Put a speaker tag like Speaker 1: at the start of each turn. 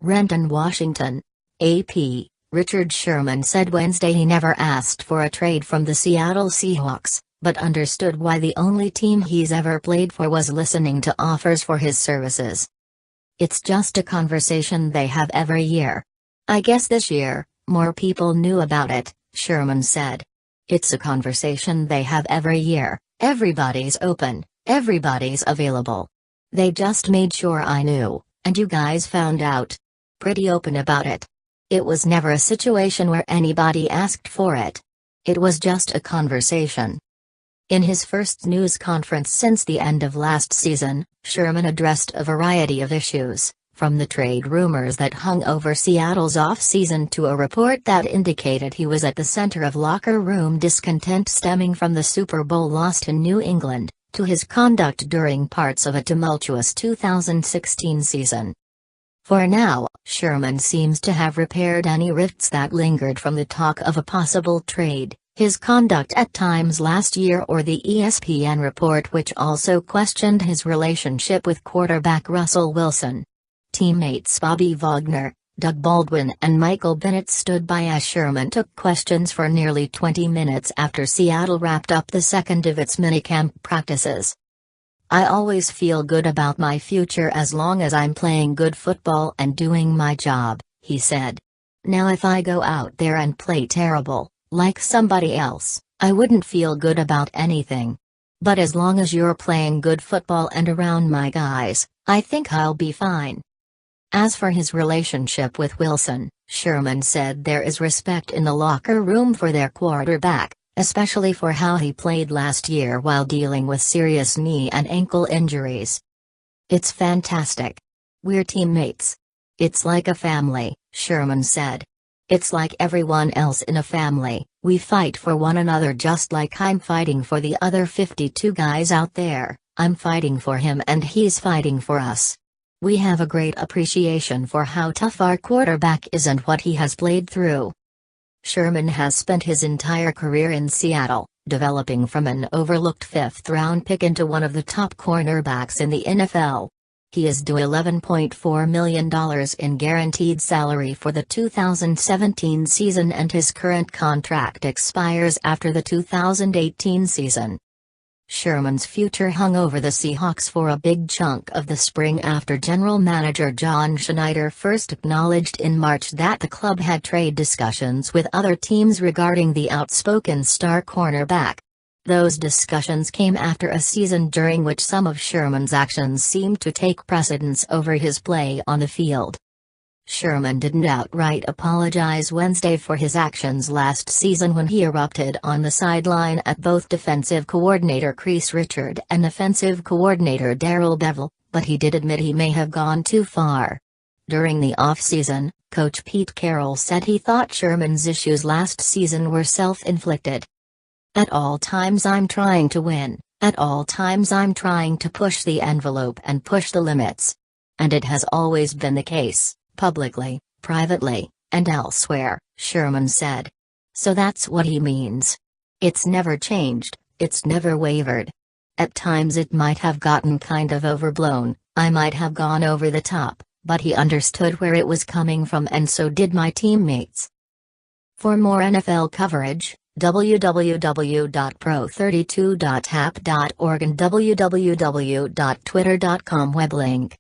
Speaker 1: Renton, Washington. AP, Richard Sherman said Wednesday he never asked for a trade from the Seattle Seahawks, but understood why the only team he's ever played for was listening to offers for his services. "It's just a conversation they have every year. I guess this year, more people knew about it," Sherman said. "It's a conversation they have every year, everybody's open, everybody's available. They just made sure I knew, and you guys found out. Pretty open about it. It was never a situation where anybody asked for it. It was just a conversation." In his first news conference since the end of last season, Sherman addressed a variety of issues, from the trade rumors that hung over Seattle's off-season to a report that indicated he was at the center of locker room discontent stemming from the Super Bowl loss to New England, to his conduct during parts of a tumultuous 2016 season. For now, Sherman seems to have repaired any rifts that lingered from the talk of a possible trade, his conduct at times last year or the ESPN report which also questioned his relationship with quarterback Russell Wilson. Teammates Bobby Wagner, Doug Baldwin and Michael Bennett stood by as Sherman took questions for nearly 20 minutes after Seattle wrapped up the second of its minicamp practices. "I always feel good about my future as long as I'm playing good football and doing my job," he said. "Now if I go out there and play terrible, like somebody else, I wouldn't feel good about anything. But as long as you're playing good football and around my guys, I think I'll be fine." As for his relationship with Wilson, Sherman said there is respect in the locker room for their quarterback, especially for how he played last year while dealing with serious knee and ankle injuries. "It's fantastic. We're teammates. It's like a family," Sherman said. "It's like everyone else in a family, we fight for one another just like I'm fighting for the other 52 guys out there, I'm fighting for him and he's fighting for us. We have a great appreciation for how tough our quarterback is and what he has played through." Sherman has spent his entire career in Seattle, developing from an overlooked fifth-round pick into one of the top cornerbacks in the NFL. He is due $11.4 million in guaranteed salary for the 2017 season and his current contract expires after the 2018 season. Sherman's future hung over the Seahawks for a big chunk of the spring after general manager John Schneider first acknowledged in March that the club had trade discussions with other teams regarding the outspoken star cornerback. Those discussions came after a season during which some of Sherman's actions seemed to take precedence over his play on the field. Sherman didn't outright apologize Wednesday for his actions last season when he erupted on the sideline at both defensive coordinator Chris Richard and offensive coordinator Darrell Bevell, but he did admit he may have gone too far. During the offseason, coach Pete Carroll said he thought Sherman's issues last season were self-inflicted. "At all times I'm trying to win, at all times I'm trying to push the envelope and push the limits. And it has always been the case, publicly, privately, and elsewhere," Sherman said. So that's what he means. "It's never changed, it's never wavered. At times it might have gotten kind of overblown, I might have gone over the top, but he understood where it was coming from and so did my teammates." For more NFL coverage, www.pro32.app.org and www.twitter.com weblink.